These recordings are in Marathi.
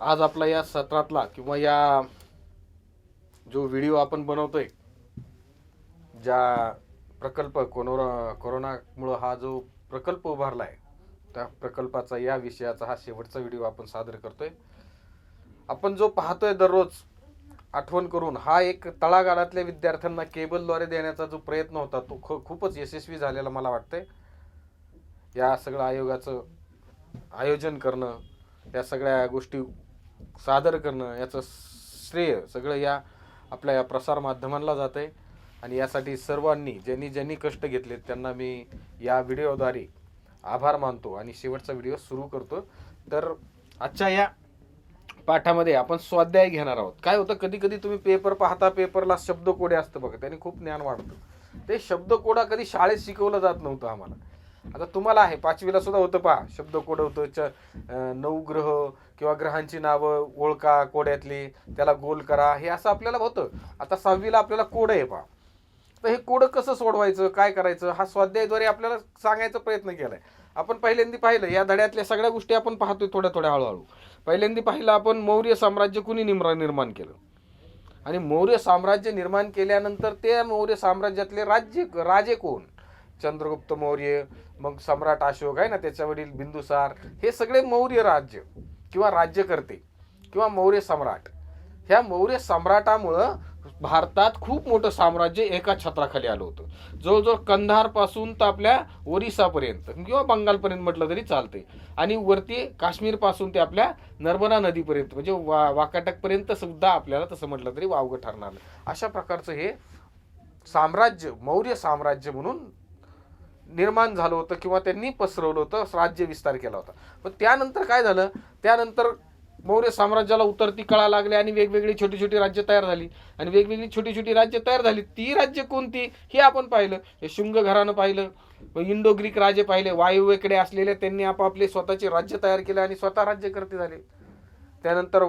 आज आपला या सत्रातला किंवा या जो व्हिडिओ आपण बनवतोय, ज्या प्रकल्प कोरोनामुळं हा जो प्रकल्प उभारला आहे, त्या प्रकल्पाचा या विषयाचा हा शेवटचा व्हिडिओ आपण सादर करतोय. आपण जो पाहतोय दररोज आठवण करून, हा एक तळागाळातल्या विद्यार्थ्यांना केबलद्वारे देण्याचा जो प्रयत्न होता तो खूपच यशस्वी झालेला मला वाटतंय. या सगळं आयोगाचं आयोजन करणं, या सगळ्या गोष्टी सादर करणं, याचं श्रेय सगळं या आपल्या या प्रसारमाध्यमांना जातं आहे. आणि यासाठी सर्वांनी ज्यांनी ज्यांनी कष्ट घेतलेत त्यांना मी या व्हिडिओद्वारे आभार मानतो आणि शेवटचा व्हिडिओ सुरू करतो. तर आजच्या या पाठामध्ये आपण स्वाध्याय घेणार आहोत. काय होतं, कधी कधी तुम्ही पेपर पाहता, पेपरला शब्दकोडे असतं बघा, त्याने खूप ज्ञान वाढतं. ते शब्दकोडा कधी शाळेत शिकवलं जात नव्हतं आम्हाला. आता तुम्हाला आहे, 5वीला सुद्धा होतं पहा, शब्दकोड होतं. 9 ग्रह किंवा ग्रहांची नावं ओळखा कोड्यातली, त्याला गोल करा, हे असं आपल्याला होतं. आता 6वीला आपल्याला कोड आहे पहा. तर हे कोड कसं सोडवायचं, काय करायचं, हा स्वाध्यायाद्वारे आपल्याला सांगायचा प्रयत्न केलाय. आपण पहिल्यांदा पाहिलं, या धड्यातल्या सगळ्या गोष्टी आपण पाहतोय थोड्या थोड्या हळूहळू. पहिल्यांदा पाहिलं आपण, मौर्य साम्राज्य कुणी निर्माण केलं. आणि मौर्य साम्राज्य निर्माण केल्यानंतर ते मौर्य साम्राज्यातले राजे कोण? चंद्रगुप्त मौर्य, मग सम्राट अशोक आहे ना, त्याच्या वडील बिंदुसार, हे सगळे मौर्य राज्य किंवा राज्यकर्ते किंवा मौर्य सम्राट. ह्या मौर्य सम्राटामुळं भारतात खूप मोठं साम्राज्य एका छत्राखाली आलं होतं. जवळजवळ कंधार पासून तर आपल्या ओरिसापर्यंत किंवा बंगालपर्यंत म्हटलं तरी चालते, आणि वरती काश्मीर पासून ते आपल्या नर्मदा नदीपर्यंत, म्हणजे वाकाटकपर्यंत सुद्धा आपल्याला तसं म्हटलं तरी वावगं ठरणार. अशा प्रकारचं हे साम्राज्य मौर्य साम्राज्य म्हणून निर्माण झालं होतं किंवा त्यांनी पसरवलं होतं, राज्य विस्तार केला होता. पण त्यानंतर काय झालं, त्यानंतर मौर्य साम्राज्याला उतरती कळा लागली आणि वेगवेगळी छोटी छोटी राज्य तयार झाली. आणि वेगवेगळी छोटी छोटी राज्य तयार झाली, ती राज्य कोणती हे आपण पाहिलं. हे शुंग घराणं पाहिलं, इंडो ग्रीक राजे पाहिले, वायव्येकडे असलेले, त्यांनी आपापले स्वतःचे राज्य तयार केले आणि स्वतः राज्यकर्ते झाले. त्यानंतर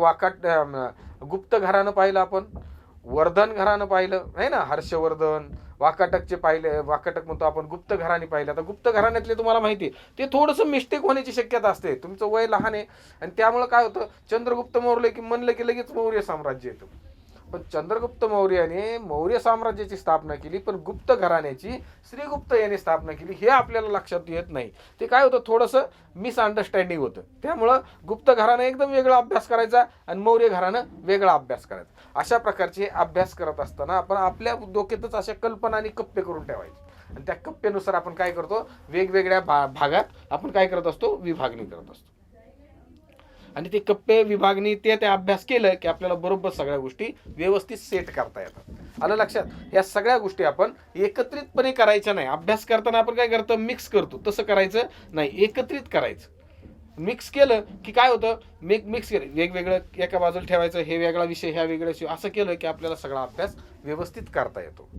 गुप्त घराणं पाहिलं आपण, वर्धन घराणं पाहिलं आहे ना, हर्षवर्धन. वाकाटकचे पाहिले, वाकाटक म्हणतो आपण, गुप्त घराणे पाहिले. आता गुप्त घराण्यातले तुम्हाला माहिती आहे, ते थोडंसं मिस्टेक होण्याची शक्यता असते, तुमचं वय लहान आहे. आणि त्यामुळं काय होतं, चंद्रगुप्त मौर्य की म्हणलं की लगेच मौर्य साम्राज्य येतं. पण चंद्रगुप्त मौर्याने मौर्य साम्राज्याची स्थापना केली, पण गुप्त घराण्याची श्रीगुप्त याने स्थापना केली, हे आपल्याला लक्षात येत नाही. ते काय होतं, थोडंसं मिसअंडरस्टँडिंग होतं. त्यामुळं गुप्त घराणं एकदम वेगळा अभ्यास करायचा आणि मौर्य घराणं वेगळा अभ्यास करायचा. अशा प्रकारचे अभ्यास करत असताना आपण आपल्या डोक्यातच अशा कल्पना आणि कप्पे करून ठेवायचे, आणि त्या कप्प्यानुसार आपण काय करतो, वेगवेगळ्या भागात आपण काय करत असतो, विभागणी करत असतो. आणि ते कप्पे विभागणी ते अभ्यास केलं की आपल्याला बरोबर सगळ्या गोष्टी व्यवस्थित सेट करता येतात. आलं लक्षात? या सगळ्या गोष्टी आपण एकत्रितपणे करायच्या नाही. अभ्यास करताना आपण काय करतो, मिक्स करतो, तसं करायचं नाही, एकत्रित करायचं. मिक्स केलं की काय होतं, मिक्स केलं, वेगवेगळं एका बाजूला ठेवायचं, हे वेगळा विषय ह्या वेगळा विषय, असं केलं की आपल्याला सगळा अभ्यास व्यवस्थित करता येतो.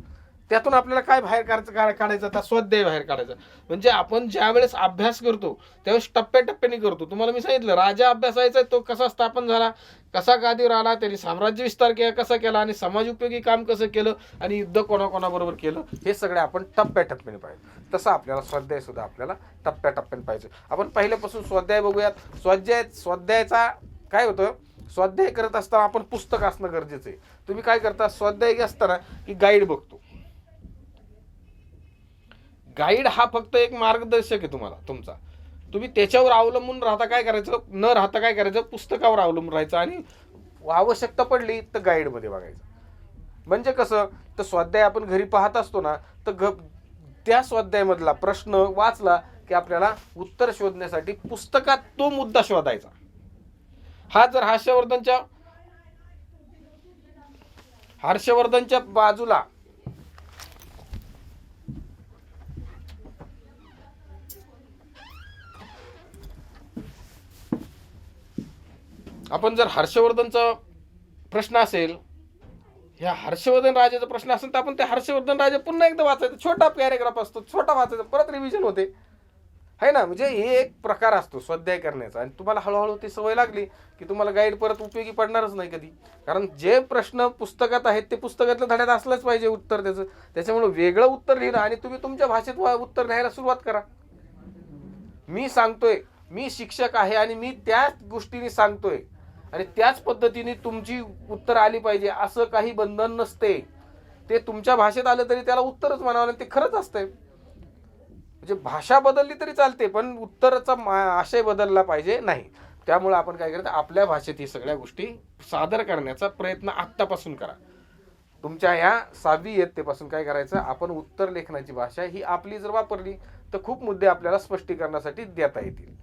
त्यातून आपल्याला काय बाहेर काढायचं, त्या स्वाध्याय बाहेर काढायचा. म्हणजे आपण ज्या वेळेस अभ्यास करतो त्यावेळेस टप्प्याटप्प्याने करतो. तुम्हाला मी सांगितलं, राजा अभ्यासायचा, तो कसा स्थापन झाला, कसा गादीवर आला, त्यांनी साम्राज्य विस्तार कसा केला, आणि समाज उपयोगी काम कसं केलं, आणि युद्ध कोणाकोणाबरोबर केलं, हे सगळे आपण टप्प्याटप्प्याने पाहिजे. तसं आपल्याला स्वाध्याय सुद्धा आपल्याला टप्प्याटप्प्याने पाहिजे. आपण पहिल्यापासून स्वाध्याय बघूयात. स्वाध्यायाचा काय होतं, स्वाध्याय करत असताना आपण पुस्तक असणं गरजेचं आहे. तुम्ही काय करता, स्वाध्याय असताना की गाईड बघतो. गाईड हा फक्त एक मार्गदर्शक आहे तुमचा. तुम्ही त्याच्यावर अवलंबून राहता काय करायचं, न राहता काय करायचं, पुस्तकावर अवलंबून राहायचं, आणि आवश्यकता पडली तर गाईडमध्ये बघायचं. म्हणजे कसं, तर स्वाध्याय आपण घरी पाहत असतो ना, तर त्या स्वाध्यायामधला प्रश्न वाचला की आपल्याला उत्तर शोधण्यासाठी पुस्तकात तो मुद्दा शोधायचा. हा जर हर्षवर्धनच्या बाजूला आपण जर हर्षवर्धनचा प्रश्न असेल, ह्या हर्षवर्धन राजाचा प्रश्न असेल, तर आपण ते हर्षवर्धन राजा पुन्हा एकदा वाचायचं. छोटा पॅरेग्राफ असतो, छोटा वाचायचा, परत रिव्हिजन होते, है ना. म्हणजे हे एक प्रकार असतो स्वाध्याय करण्याचा. आणि तुम्हाला हळूहळू ती सवय लागली की तुम्हाला गाईड परत उपयोगी पडणारच नाही कधी. कारण जे प्रश्न पुस्तकात आहेत ते पुस्तकातल्या धड्यात असलंच पाहिजे उत्तर त्याचं. त्याच्यामुळे वेगळं उत्तर लिहिलं आणि तुम्ही तुमच्या भाषेत उत्तर लिहायला सुरुवात करा. मी सांगतोय, मी शिक्षक आहे आणि मी त्याच गोष्टीने सांगतोय. आणि त्याच पद्धतीने तुमची उत्तर आली पाहिजे असं काही बंधन नसते. ते तुमच्या भाषेत आलं तरी त्याला उत्तरच म्हणावं, ते खरंच असतंय. म्हणजे भाषा बदलली तरी चालते, पण उत्तराचा आशय बदलला पाहिजे नाही. त्यामुळे आपण काय करायचं, आपल्या भाषेत ही सगळ्या गोष्टी सादर करण्याचा प्रयत्न आत्तापासून करा. तुमच्या या 6वी इयत्तेपासून काय करायचं, आपण उत्तर लेखनाची भाषा ही आपली जर वापरली तर खूप मुद्दे आपल्याला स्पष्टीकरणासाठी देता येतील.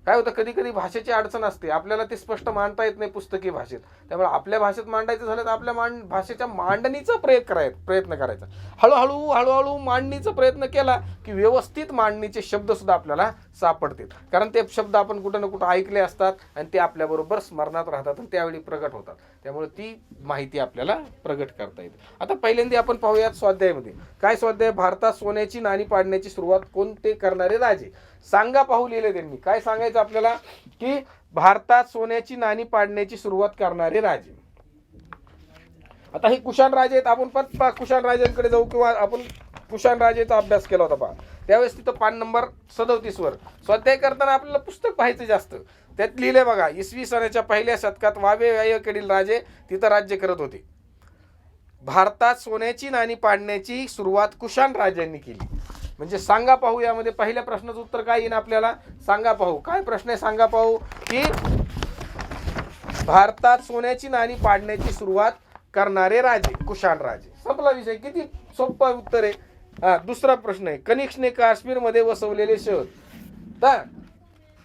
काय होतं, कधी कधी भाषेची अडचण असते, आपल्याला ते स्पष्ट मांडता येत नाही पुस्तकी भाषेत. त्यामुळे आपल्या भाषेत मांडायचं झालं तर आपल्या भाषेच्या मांडणीचा प्रयत्न करायचा. हळूहळू मांडणीचा प्रयत्न केला की व्यवस्थित मांडणीचे शब्द सुद्धा आपल्याला सापडतील. कारण ते शब्द आपण कुठं ना कुठं ऐकले असतात आणि ते आपल्याबरोबर स्मरणात राहतात आणि त्यावेळी प्रगट होतात. त्यामुळे ती माहिती आपल्याला प्रगट करता येते. आता पहिल्यांदा आपण पाहूयात स्वाध्यायामध्ये काय स्वाध्याय, भारतात सोन्याची नाणी पाडण्याची सुरुवात कोणते करणारे राजे. सांगा पाहू लिहिले त्यांनी. काय सांगायचं आपल्याला, की भारतात सोन्याची नाणी पाडण्याची सुरुवात करणारे राजे. आता हे कुशाण राजे आहेत. आपण पण कुशाण राजांकडे जाऊ, किंवा आपण कुशाण राजेचा अभ्यास केला होता पहा. त्यावेळेस तिथं पान नंबर 37 वर स्वाध्याय करताना आपल्याला पुस्तक पाहायचं जास्त. त्यात लिहिले बघा, इसवी सनाच्या पहिल्या शतकात वायव्येकडील राजे तिथं राज्य करत होते. भारतात सोन्याची नाणी पाडण्याची सुरुवात कुशाण राजांनी केली. म्हणजे सांगा पाहू, यामध्ये पहिल्या प्रश्नाचं उत्तर काय येईल आपल्याला, सांगा पाहू. काय प्रश्न आहे, सांगा पाहू, की भारतात सोन्याची नाणी पाडण्याची सुरुवात करणारे राजे कुशाण राजे. संपला विषय. किती सोपं उत्तर आहे. दुसरा प्रश्न आहे, कनिष्कने काश्मीरमध्ये वसवलेले शहर. तर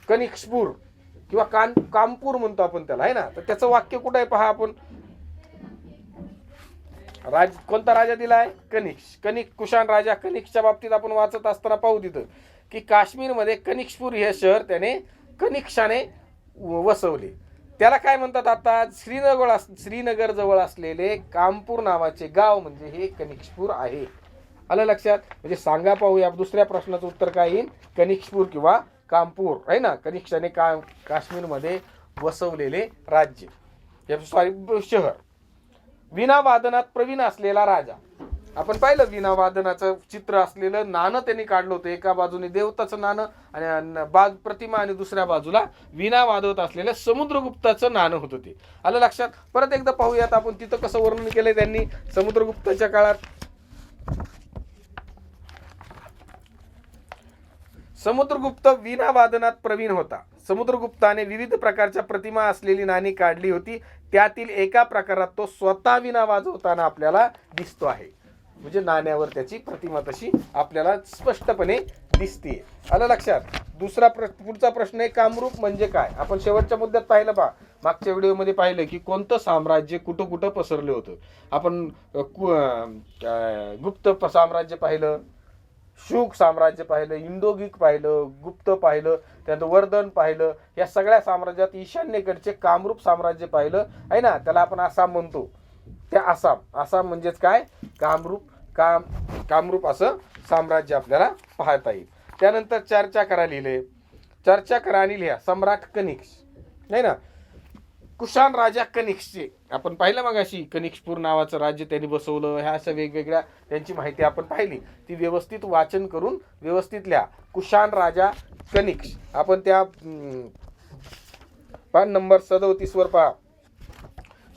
कनिष्कपूर किंवा कामपूर म्हणतो आपण त्याला, आहे ना. तर त्याचं वाक्य कुठं आहे पहा आपण. कोणता राजा दिलाय, कनिष्क. कुशाण राजा कनिष्कच्या बाबतीत आपण वाचत असताना पाहू तिथं की काश्मीरमध्ये कनिष्कपूर हे शहर त्याने कनिष्काने वसवले. त्याला काय म्हणतात, आता श्रीनगर जवळ असलेले कामपूर नावाचे गाव म्हणजे हे कनिष्कपूर आहे. आलं लक्षात. म्हणजे सांगा पाहूया दुसऱ्या प्रश्नाचं उत्तर काय येईल, कनिष्कपूर किंवा कामपूर, आहे ना. कनिष्काने काश्मीरमध्ये वसवलेले राज्य, सॉरी शहर. वीणा वादनात प्रवीण असलेला राजा. आपण पाहिलं वीणा वादनाचं चित्र असलेलं नाणं त्यांनी काढलं होतं. एका बाजूने देवताचं नाणं आणि प्रतिमा, आणि दुसऱ्या बाजूला वीणा वाजवत असलेलं समुद्रगुप्ताचं नाणं होतं ते. आलं लक्षात. परत एकदा पाहूयात आपण तिथं कसं वर्णन केलंय त्यांनी समुद्रगुप्ताच्या काळात. समुद्रगुप्त वीणा वादनात प्रवीण होता. समुद्रगुप्ताने विविध प्रकारच्या प्रतिमा असलेली नाणी काढली होती. त्यातील एका प्रकारात तो स्वतः वीणा वाजवताना आपल्याला दिसतो आहे. म्हणजे नाण्यावर त्याची प्रतिमा तशी आपल्याला स्पष्टपणे दिसते. आलं लक्षात. पुढचा प्रश्न आहे, कामरूप म्हणजे काय. आपण शेवटच्या मुद्द्यात पाहिलं पहा, मागच्या व्हिडिओमध्ये पाहिलं की कोणतं साम्राज्य कुठं कुठं पसरलं होतं. आपण गुप्त साम्राज्य पाहिलं, शुक साम्राज्य पाहिलं, इंडोगिक पाहिलं, गुप्त पाहिलं, त्यानंतर वर्धन पाहिलं. या सगळ्या साम्राज्यात ईशान्येकडचे कामरूप साम्राज्य पाहिलं, आहे ना. त्याला आपण आसाम म्हणतो. त्या आसाम म्हणजेच काय, कामरूप असं साम्राज्य आपल्याला पाहता येईल. त्यानंतर चर्चा करा लिहिले. चर्चा करा आणि लिहा. सम्राट कनिष्क, नाही ना. कुशाण राजा कनिष्कचे आपण पाहिलं मगाशी, कनिष्कपूर नावाचं राज्य त्यांनी बसवलं. ह्या अशा वेगवेगळ्या त्यांची माहिती आपण पाहिली. ती व्यवस्थित वाचन करून व्यवस्थित लिहा. कुशाण राजा कनिष्क. आपण त्या पान नंबर 37 वर पहा.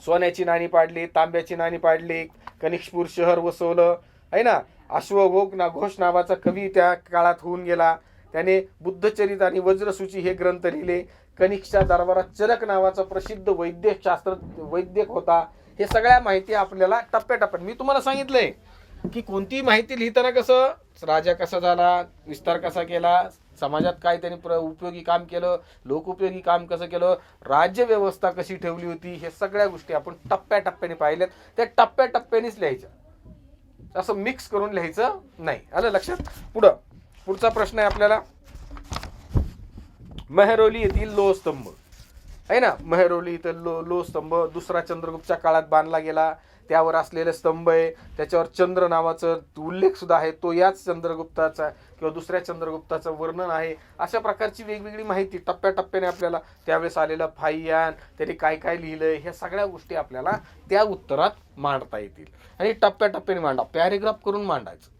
सोन्याची नाणी पाडली, तांब्याची नाणी पाडली, कनिष्कपूर शहर वसवलं, आहे ना. घोष नावाचा कवी त्या काळात होऊन गेला. त्याने बुद्धचरित आणि वज्रसूची हे ग्रंथ लिहिले. कनिष्कच्या दरबारात चरक नावाचा प्रसिद्ध वैद्यक होता. हे सगळ्या माहिती आपल्याला टप्प्याटप्प्यात मी तुम्हाला सांगितलंय की कोणती माहिती लिहिताना कसं, राजा कसा झाला, विस्तार कसा केला, समाजात काय त्यांनी उपयोगी काम केलं, लोकोपयोगी काम कसं केलं, राज्य व्यवस्था कशी ठेवली होती, हे सगळ्या गोष्टी आपण टप्प्याटप्प्याने पाहिल्यात. त्या टप्प्याटप्प्यानेच लिहायच्या, असं मिक्स करून लिहायचं नाही. आलं लक्षात. पुढचा प्रश्न आहे आपल्याला, मेहरौली येथील लोहस्तंभ, आहे ना. मेहरौली इथं लोहस्तंभ दुसरा चंद्रगुप्तच्या काळात बांधला गेला. त्यावर असलेले स्तंभ आहे, त्याच्यावर चंद्र नावाचा उल्लेख सुद्धा आहे. तो याच चंद्रगुप्ताचा किंवा दुसऱ्या चंद्रगुप्ताचं वर्णन आहे. अशा प्रकारची वेगवेगळी माहिती टप्प्याटप्प्याने आपल्याला, त्यावेळेस आलेलं फाईयान, त्यांनी काय काय लिहिलंय, ह्या सगळ्या गोष्टी आपल्याला त्या उत्तरात मांडता येतील. आणि टप्प्याटप्प्याने मांडा, पॅरेग्राफ करून मांडायचं.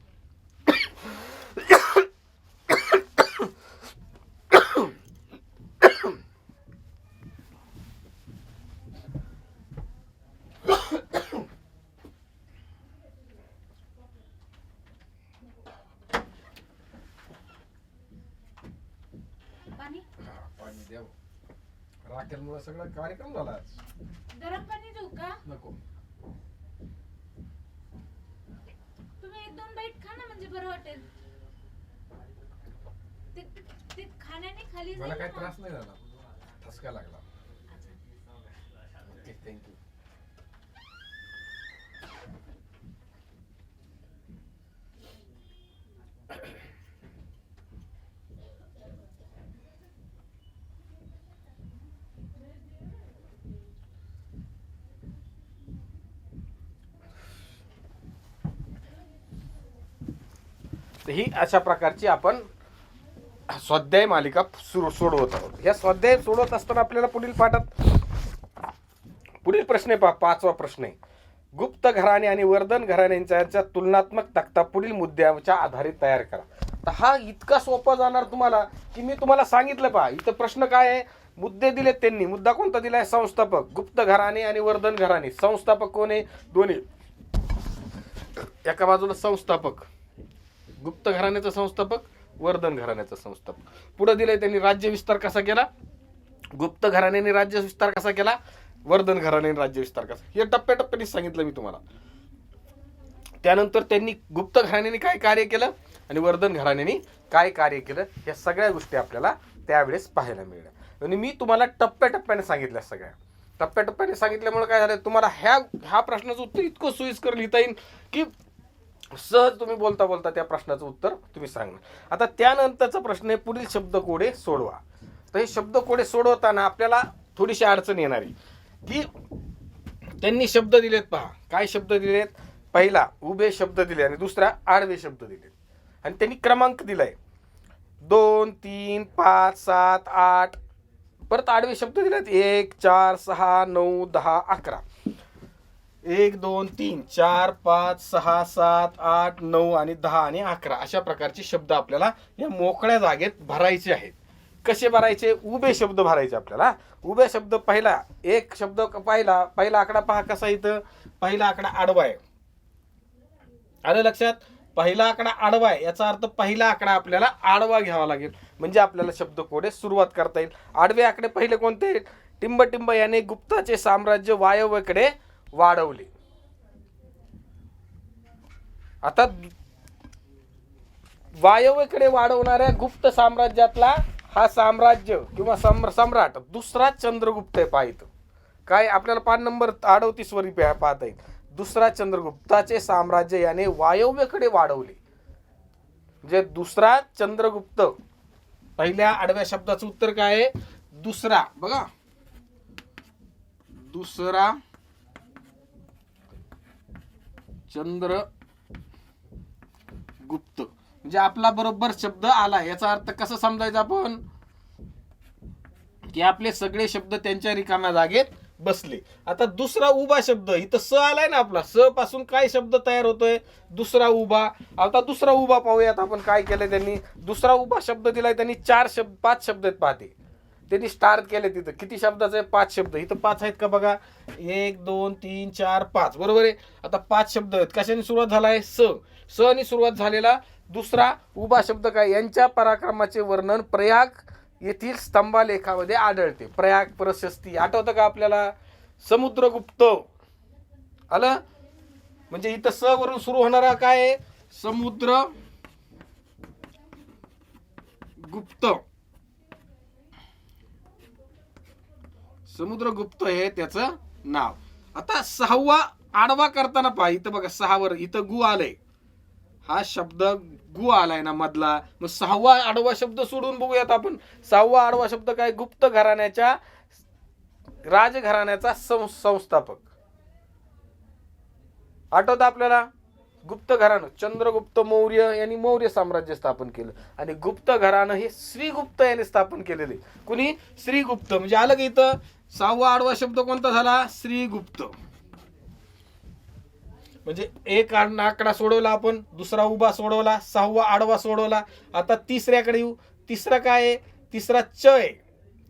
हॉटेलमुळे सगळा कार्यक्रम झाला आज. गरम पाणी देऊ का? नको. तुम्ही एक दोन बाईट खा ना, म्हणजे बरं वाटेल. ते खाण्याने खाली जाईल. मला काही त्रास नाही झाला, ठसका लागला. Okay, thank you. ही अशा प्रकारची आपण स्वाध्याय मालिका सोडवत आहोत. या स्वाध्याय सोडवत असताना आपल्याला पुढील पाठात पुढील प्रश्न आहे. पाचवा प्रश्न आहे, गुप्त घराणे आणि वर्धन घराण्यांच्या तुलनात्मक तक्ता पुढील मुद्द्याच्या आधारे तयार करा. तर हा इतका सोपा जाणार तुम्हाला की मी तुम्हाला सांगितलं पहा. इथं प्रश्न काय आहे, मुद्दे दिलेत त्यांनी. मुद्दा कोणता दिलाय? संस्थापक. गुप्त घराणे आणि वर्धन घराणे. संस्थापक कोण आहे? दोन्ही. एका बाजूला संस्थापक, गुप्त घराण्याचा संस्थापक, वर्धन घराण्याचा संस्थापक. पुढे दिलंय त्यांनी राज्य विस्तार कसा केला, गुप्त घराण्याने राज्य विस्तार कसा केला, वर्धन घराण्याने राज्य विस्तार कसा. हे टप्प्याटप्प्याने सांगितलं मी तुम्हाला. त्यानंतर त्यांनी गुप्त घराण्याने काय कार्य केलं आणि वर्धन घराण्याने काय कार्य केलं, या सगळ्या गोष्टी आपल्याला त्यावेळेस पाहायला मिळाल्या. आणि मी तुम्हाला टप्प्याटप्प्याने सांगितल्या. सगळ्या टप्प्याटप्प्याने सांगितल्यामुळे काय झालं, तुम्हाला ह्या प्रश्नाचं उत्तर इतकं सोयीस्कर लिहिता येईल की सहज तुम्ही बोलता बोलता त्या प्रश्नाचं उत्तर तुम्ही सांगणार. आता त्यानंतरचा प्रश्न आहे, पुढील शब्दकोडे सोडवा. तर हे शब्दकोडे सोडवताना आपल्याला थोडीशी अडचण येणार आहे की त्यांनी शब्द दिलेत. पहा काय शब्द दिलेत. पहिला उभे शब्द दिले आणि दुसरा आडवे शब्द दिले आणि त्यांनी क्रमांक दिलाय 2, 3, 5, 7, 8. परत आडवे शब्द दिलेत 1, 4, 6, 9, 10, 11. 1, 2, 3, 4, 5, 6, 7, 8, 9 आणि 10 आणि 11 अशा प्रकारचे शब्द आपल्याला या मोकळ्या जागेत भरायचे आहेत. कसे भरायचे? उभे शब्द भरायचे आपल्याला. उभे शब्द पहिला एक शब्द पहिला आकडा पहा कसा. इथं पहिला आकडा आडवा आहे. आलं लक्षात? पहिला आकडा आडवा आहे याचा अर्थ पहिला आकडा आपल्याला आडवा घ्यावा लागेल, म्हणजे आपल्याला शब्दकोडे सुरुवात करता येईल. आडवे आकडे पहिले कोणते? टिंब याने गुप्ताचे साम्राज्य वायव्येकडे वाढवले. आता वायव्येकडे वाढवणाऱ्या गुप्त साम्राज्यातला हा साम्राज्य किंवा सम्राट दुसरा चंद्रगुप्त आहे. पाहिजे काय आपल्याला 5 नंबर 38 वरी पाहता येईल. दुसरा चंद्रगुप्ताचे साम्राज्य याने वायव्येकडे वाढवले, म्हणजे दुसरा चंद्रगुप्त. पहिल्या आडव्या शब्दाचं उत्तर काय आहे? दुसरा. बघा, दुसरा चंद्रगुप्त म्हणजे आपला बरोबर शब्द आला. याचा अर्थ कसं समजायचा आपण की आपले सगळे शब्द त्यांच्या रिकाम्या जागेत बसले. आता दुसरा उभा शब्द इथं स आलाय ना आपला. स पासून काय शब्द तयार होतोय? दुसरा उभा. आता दुसरा उभा पाहूयात आपण काय केलंय त्यांनी. दुसरा उभा शब्द दिलाय त्यांनी. 5 शब्द आहेत. पाहते त्यांनी स्टार्ट केले. तिथं किती शब्दाचे? 5 शब्द. इथं 5 आहेत का बघा. 1, 2, 3, 4, 5. बरोबर आहे. आता 5 शब्द आहेत. कशाने सुरुवात झालाय? स ने सुरुवात झालेला दुसरा उभा शब्द काय? यांच्या पराक्रमाचे वर्णन प्रयाग येथील स्तंभालेखामध्ये आढळते. प्रयाग प्रशस्ती आठवतं का आपल्याला? समुद्रगुप्त आलं. म्हणजे इथं स वरून सुरू होणारा काय आहे? समुद्रगुप्त. समुद्रगुप्त हे त्याचं नाव. आता 6वा आडवा करताना पहा. इथं बघा 6 वर इथं गु आलंय. हा शब्द गु आलाय ना मधला. मग 6वा आडवा शब्द सोडून बघूयात आपण. 6वा आडवा शब्द काय? गुप्त घराण्याच्या राजघराण्याचा संस्थापक. आठवतं आपल्याला? गुप्त घराणं चंद्रगुप्त मौर्य यांनी मौर्य साम्राज्य स्थापन केलं आणि गुप्त घराणं हे श्रीगुप्त यांनी स्थापन केलेले. कुणी? श्रीगुप्त. म्हणजे आलं की इथं 6वा आडवा शब्द कोणता झाला? श्रीगुप्त. म्हणजे एक आकडा सोडवला आपण, दुसरा उभा सोडवला, 6वा आडवा सोडवला. आता तिसऱ्याकडे येऊ. तिसरा काय आहे? तिसरा च आहे.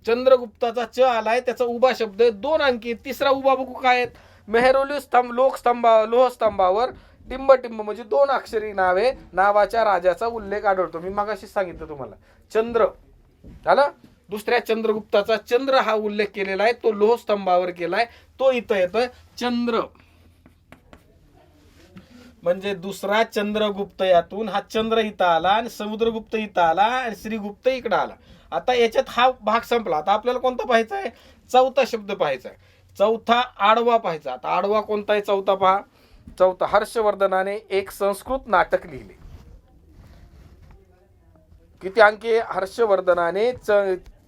चंद्रगुप्ताचा च आलाय. त्याचा उभा शब्द 2 अंकी. तिसरा उभा बघू काय आहेत? मेहरोली स्तंभ लोहस्तंभावर टिंब म्हणजे 2 अक्षरी नावाच्या राजाचा उल्लेख आढळतो. मी मगाशी सांगितलं तुम्हाला. चंद्र आलं. दुसऱ्या चंद्रगुप्ताचा चंद्र हा उल्लेख केलेला आहे, तो लोहस्तंभावर केलाय, तो इथं येतोय चंद्र. म्हणजे दुसरा चंद्रगुप्त यातून हा चंद्र इथं आला आणि समुद्रगुप्त इथं आला आणि श्रीगुप्त इकडं आला. आता याच्यात हा भाग संपला. आता आपल्याला कोणता पाहायचा आहे? चौथा शब्द पाहायचा आहे. चौथा आडवा पाहायचा. आता आडवा कोणता आहे? चौथा पहा. चौथा, हर्षवर्धनाने एक संस्कृत नाटक लिहिले. किती अंकी? हर्षवर्धनाने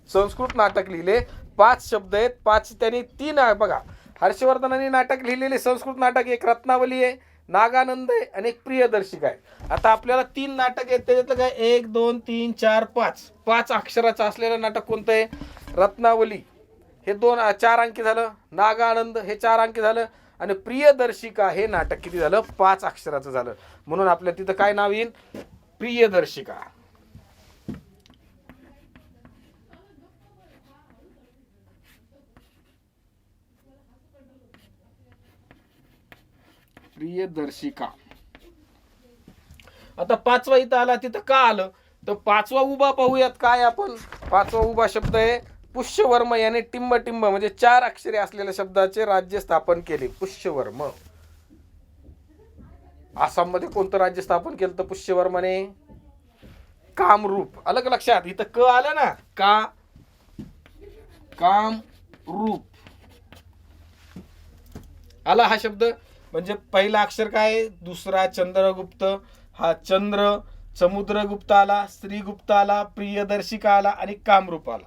संस्कृत नाटक लिहिले. 5 शब्द आहेत. 5 त्यांनी 3 बघा. हर्षवर्धनाने नाटक लिहिलेले संस्कृत नाटक, एक रत्नावली आहे, नागानंद आहे आणि एक प्रियदर्शिका आहे. आता आपल्याला 3 नाटक आहेत, त्याच्यातलं काय 1 2 3 4 5 5 अक्षराचं असलेलं नाटक कोणतं आहे? रत्नावली, हे 4 अंकी झालं. नागानंद हे 4 अंकी झालं आणि प्रियदर्शिका हे नाटक किती झालं? 5 अक्षराचं झालं. म्हणून आपल्या तिथं काय नाव येईल? प्रियदर्शिका. प्रियदर्शिका. आता 5वा इथं आला, तिथं का आलं? तर 5वा उभा पाहूयात. काय आपण? 5वा उभा शब्द आहे पुष्यवर्म याने टिंब टिंब म्हणजे 4 अक्षरे असलेल्या शब्दाचे राज्य स्थापन केले. पुष्यवर्म. आसाम मध्ये कोणतं राज्य स्थापन केलं तर पुष्यवर्माने? कामरूप. आलं का लक्षात? इथं क आलं ना, का कामरूप आला हा शब्द. म्हणजे पहिला अक्षर काय? दुसरा चंद्रगुप्त, हा चंद्र, समुद्रगुप्त आला, श्रीगुप्त आला, प्रियदर्शिका आला आणि कामरूप आला.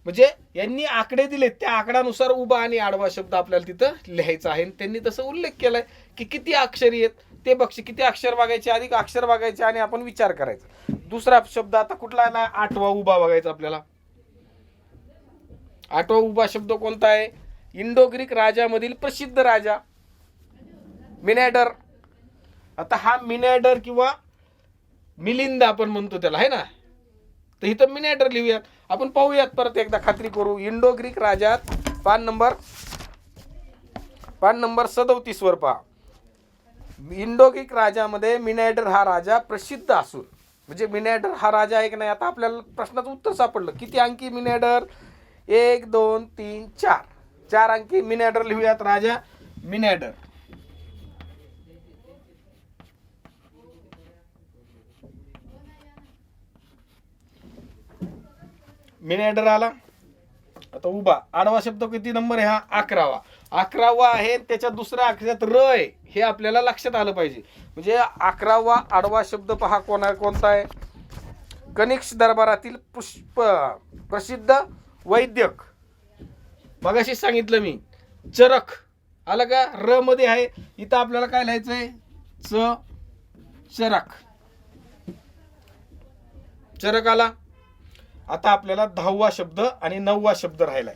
म्हणजे यांनी आकडे दिले, त्या आकड्यानुसार उभा आणि आडवा शब्द आपल्याला तिथं लिहायचा आहे. त्यांनी तसं उल्लेख केलाय की किती अक्षरी आहेत ते बघ. किती अक्षर बघायचे, अधिक अक्षर बघायचे आणि आपण विचार करायचा. दुसरा शब्द आता कुठला आला? 8वा उभा बघायचा आपल्याला. 8वा उभा शब्द कोणता आहे? इंडो ग्रीक राजामधील प्रसिद्ध राजा मिनॅडर. आता हा मिनॅडर किंवा मिलिंद आपण म्हणतो त्याला, आहे ना, तर इथं मिनॅडर लिहूयात. आपण पाहूयात परत एकदा, खात्री करू. इंडो ग्रीक राजात पान नंबर 37 वर पहा. इंडो ग्रीक राजामध्ये मिनॅडर हा राजा प्रसिद्ध असून, म्हणजे मिनॅडर हा राजा आहे की नाही. आता आपल्याला प्रश्नाचं उत्तर सापडलं. किती अंकी मिनॅडर? 1 2 3 4 4 अंकी मिनॅडर लिहूयात. राजा मिनॅडर. मिनॅडर आला. आता उभा आडवा शब्द किती नंबर आहे? हा 11वा. 11वा आहे. त्याच्या दुसऱ्या अक्षरात र आहे, हे आपल्याला लक्षात आलं पाहिजे. म्हणजे 11वा आडवा शब्द पहा कोणता आहे? कनिष्क दरबारातील प्रसिद्ध वैद्यक. मगाशी सांगितलं मी, चरक. आलं का? र मध्ये आहे. इथं आपल्याला काय लिहायचंय? चरक. चरक आला. आता आपल्याला 10वा शब्द आणि 9वा शब्द राहिलाय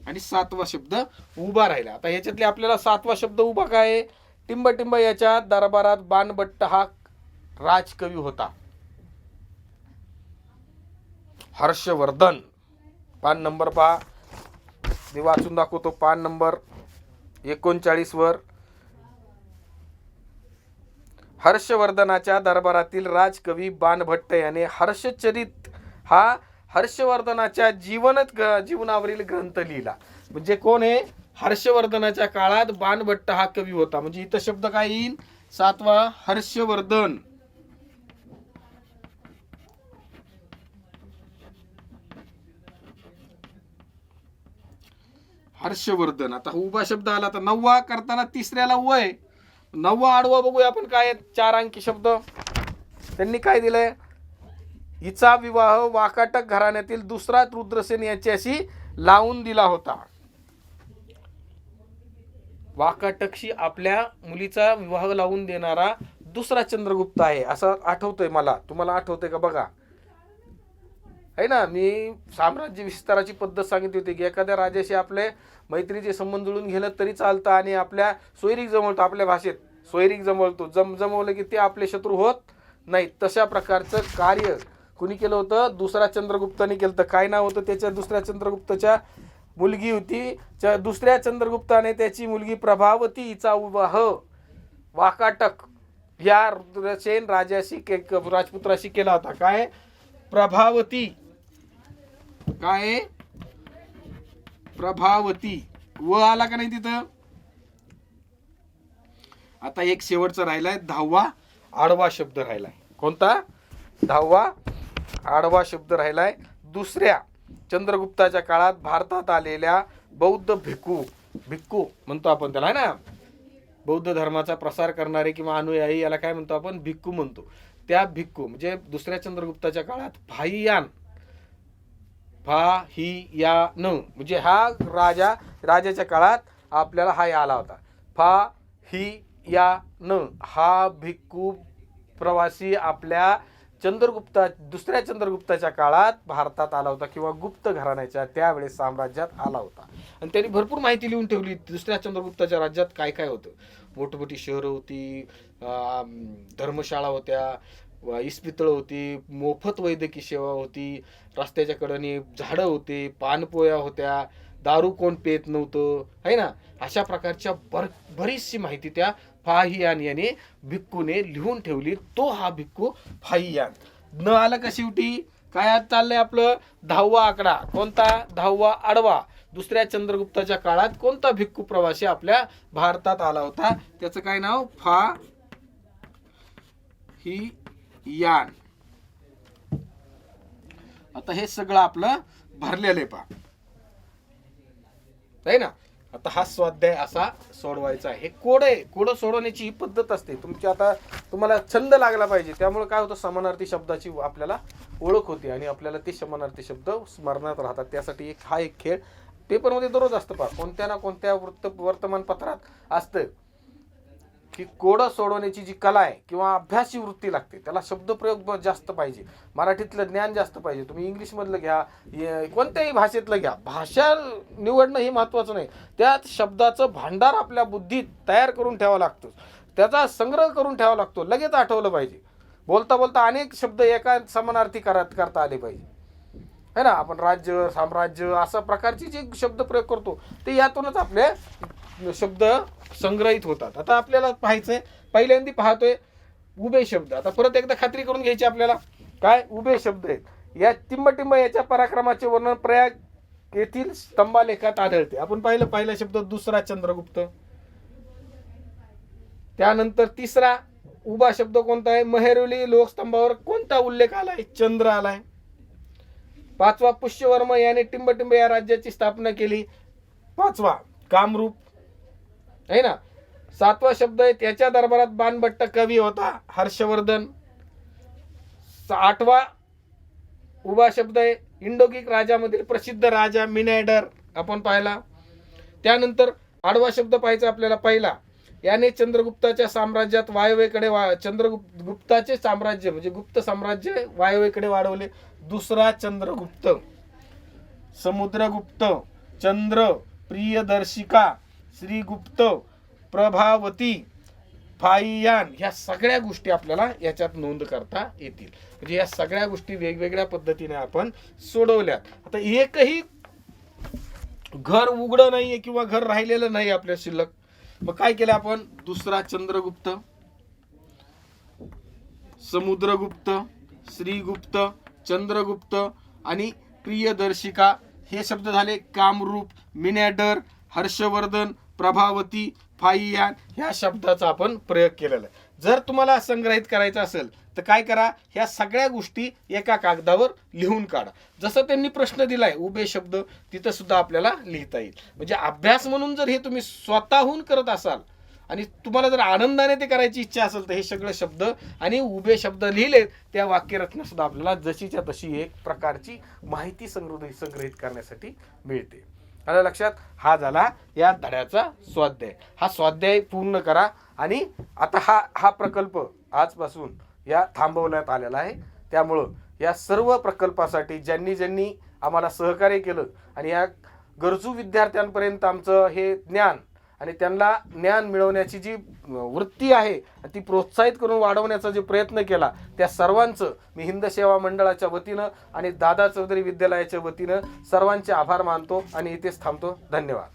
आणि 7वा शब्द उभा राहिला. आता ह्याच्यातले आपल्याला 7वा शब्द उभा काय आहे? टिंब टिंब याच्या दरबारात बाणभट्ट हा राजकवी होता. हर्षवर्धन. पान नंबर पहा, मी वाचून दाखवतो. पान नंबर 39 वर. हर्षवर्धनाच्या दरबारातील राजकवी बाणभट्ट याने हर्षचरित हा हर्षवर्धनाच्या जीवनावरील ग्रंथ लिहिला. म्हणजे कोण आहे? हर्षवर्धनाच्या काळात बाणभट्ट हा कवी होता. म्हणजे इथं शब्द काय येईल? 7वा हर्षवर्धन. हर्षवर्धन. आता उभा शब्द आला. तर 9वा करताना तिसऱ्याला वय. 9वा आडवा बघूया आपण काय आहे? 4 अंकी शब्द. त्यांनी काय दिलंय? हिचा विवाह वाकाटक घराण्यातील दुसरा रुद्रसेन याच्याशी लावून दिला होता. वाकाटकशी आपल्या मुलीचा विवाह लावून देणारा दुसरा चंद्रगुप्त आहे, असं आठवतंय मला. तुम्हाला आठवतंय का बघा? आहे ना, मी साम्राज्य विस्ताराची पद्धत सांगितली होती की एखाद्या राजाशी आपले मैत्रीचे संबंध जुळून गेलं तरी चालतं आणि आपल्या सोयरीक जमवतो. आपल्या भाषेत सोयरीक जमवतो. जमवलं की ते आपले शत्रू होत नाहीत. तशा प्रकारचं कार्य कुणी केलं होतं? दुसरा चंद्रगुप्ताने केलं. तर काय नाव होतं त्याच्या दुसऱ्या चंद्रगुप्ताच्या? मुलगी होती. दुसऱ्या चंद्रगुप्ताने त्याची मुलगी प्रभावती हिचा विवाह वाकाटक या रुद्रसेन राजाशी राजपुत्राशी केला होता. काय? प्रभावती. काय आहे? प्रभावती. व आला का नाही तिथं? आता एक शेवटचा राहिलाय, 10वा आडवा शब्द राहिलाय. कोणता? 10वा आडवा शब्द राहिलाय. दुसऱ्या चंद्रगुप्ताच्या काळात भारतात आलेल्या बौद्ध भिक्खू म्हणतो आपण त्याला, है ना, बौद्ध धर्माचा प्रसार करणारे किंवा अनुयायी, याला काय म्हणतो आपण? भिक्खू म्हणतो. त्या भिक्खू म्हणजे दुसऱ्या चंद्रगुप्ताच्या काळात फाहियान म्हणजे हा राजाच्या काळात आपल्याला हा आला होता. हा भिक्खू प्रवासी आपल्या दुसऱ्या चंद्रगुप्ताच्या काळात भारतात आला होता किंवा गुप्त घराण्याच्या त्यावेळेस साम्राज्यात आला होता. आणि त्यांनी भरपूर माहिती लिहून ठेवली. दुसऱ्या चंद्रगुप्ताच्या राज्यात काय काय होतं. मोठी शहरं होती, धर्मशाळा होत्या, इस्पितळं होती, मोफत वैद्यकीय सेवा होती, रस्त्याच्या कडेने झाडं होते, पानपोया होत्या, दारू कोण पेत नव्हतं, है ना. अशा प्रकारच्या बरीचशी माहिती त्या फाहियान याने भिक्खूने लिहून ठेवली. तो हा भिक्खू फाहियान. न आलं का शेवटी काय आज चाललंय आपलं? 10वा आकडा. कोणता? 10वा आडवा. दुसऱ्या चंद्रगुप्ताच्या काळात कोणता भिक्खू प्रवासी आपल्या भारतात आला होता? त्याचं काय नाव? फाहियान. आता हे सगळं आपलं भरलेलं आहे, पहा, आहे ना. आता हा स्वाध्याय असा सोडवायचा आहे. हे कोड आहे. कोड सोडवण्याची ही पद्धत असते तुमची. आता तुम्हाला छंद लागला पाहिजे. त्यामुळे काय होतं, समानार्थी शब्दाची आपल्याला ओळख होती आणि आपल्याला ते समानार्थी शब्द स्मरणात राहतात. त्यासाठी हा एक खेळ पेपरमध्ये दररोज असतं, पहा, कोणत्या ना कोणत्या वर्तमानपत्रात असतं की कोड सोडवण्याची जी कला आहे किंवा अभ्यासी वृत्ती लागते, त्याला शब्दप्रयोग जास्त पाहिजे, मराठीतलं ज्ञान जास्त पाहिजे. तुम्ही इंग्लिशमधलं घ्या, कोणत्याही भाषेतलं घ्या, भाषा निवडणं हे महत्त्वाचं नाही. त्यात शब्दाचं भांडार आपल्या बुद्धीत तयार करून ठेवावं लागतं, त्याचा संग्रह करून ठेवावा लागतो. लगेच आठवलं पाहिजे. बोलता बोलता अनेक शब्द एका समानार्थी करता आले पाहिजे, है ना. आपण राज्य, साम्राज्य अशा प्रकारचे जे शब्दप्रयोग करतो ते यातूनच आपले शब्द संग्रहित होतात. आता आपल्याला पाहायचंय, पहिल्यांदा पाहतोय उभे शब्द. आता परत एकदा खात्री करून घ्यायची आपल्याला. काय? उभे शब्द आहेत. या टिंबटिंब याच्या पराक्रमाचे वर्णन प्रयाग येथील स्तंभालेखात आढळते. आपण पहिला शब्द दुसरा चंद्रगुप्त. त्यानंतर तिसरा उभा शब्द कोणता आहे? महेरुली लोकस्तंभावर कोणता उल्लेख आलाय? चंद्र आलाय. 5वा पुष्यवर्म याने टिंबटिंब या राज्याची स्थापना केली. 5वा कामरूप, आहे ना. 7वा शब्द आहे त्याच्या दरबारात बाणभट्ट कवी होता, हर्षवर्धन. 8वा उभा शब्द आहे इंडोगिक राजामधील प्रसिद्ध राजा मिनॅडर, आपण पाहिला. त्यानंतर आडवा शब्द पाहायचा आपल्याला. पहिला, याने चंद्रगुप्ताच्या साम्राज्यात वायव्येकडे चंद्रगुप्ताचे साम्राज्य म्हणजे गुप्त साम्राज्य वायव्येकडे वाढवले. दुसरा चंद्रगुप्त, समुद्रगुप्त, चंद्र, प्रियदर्शिका, श्रीगुप्त, प्रभावती, फाहियान, ह्या सगळ्या गोष्टी आपल्याला याच्यात नोंद करता येतील. म्हणजे या सगळ्या गोष्टी वेगवेगळ्या पद्धतीने आपण सोडवल्यात. आता एकही घर उघडं नाहीये किंवा घर राहिलेलं नाही आपल्या शिल्लक. मग काय केलं आपण? दुसरा चंद्रगुप्त, समुद्रगुप्त, श्रीगुप्त, चंद्रगुप्त आणि प्रियदर्शिका हे शब्द झाले. कामरूप, मिनॅडर, हर्षवर्धन, प्रभावती, फाहियान ह्या शब्दाचा आपण प्रयोग केलेला आहे. जर तुम्हाला संग्रहित करायचं असेल तर काय करा, ह्या सगळ्या गोष्टी एका कागदावर लिहून काढा. जसं त्यांनी प्रश्न दिलाय उभे शब्द, तिथं सुद्धा आपल्याला लिहिता येईल. म्हणजे अभ्यास म्हणून जर हे तुम्ही स्वतःहून करत असाल आणि तुम्हाला जर आनंदाने ते करायची इच्छा असेल तर हे सगळे शब्द आणि उभे शब्द लिहिले, त्या वाक्यरचना सुद्धा आपल्याला जशीच्या तशी एक प्रकारची माहिती संग्रहित करण्यासाठी मिळते. आलं लक्षात? हा झाला या धड्याचा स्वाध्याय. हा स्वाध्याय पूर्ण करा. आणि आता हा प्रकल्प आजपासून या थांबवण्यात आलेला आहे. त्यामुळं या सर्व प्रकल्पासाठी ज्यांनी आम्हाला सहकार्य केलं आणि या गरजू विद्यार्थ्यांपर्यंत आमचं हे ज्ञान आणि त्यांना ज्ञान मिळवण्याची जी वृत्ती आहे ती प्रोत्साहित करून वाढवण्याचा जो प्रयत्न केला, त्या सर्वांचं मी हिंद सेवा मंडळाच्या वतीनं आणि दादा चौधरी विद्यालयाच्या वतीनं सर्वांचे आभार मानतो आणि इथेच थांबतो. धन्यवाद.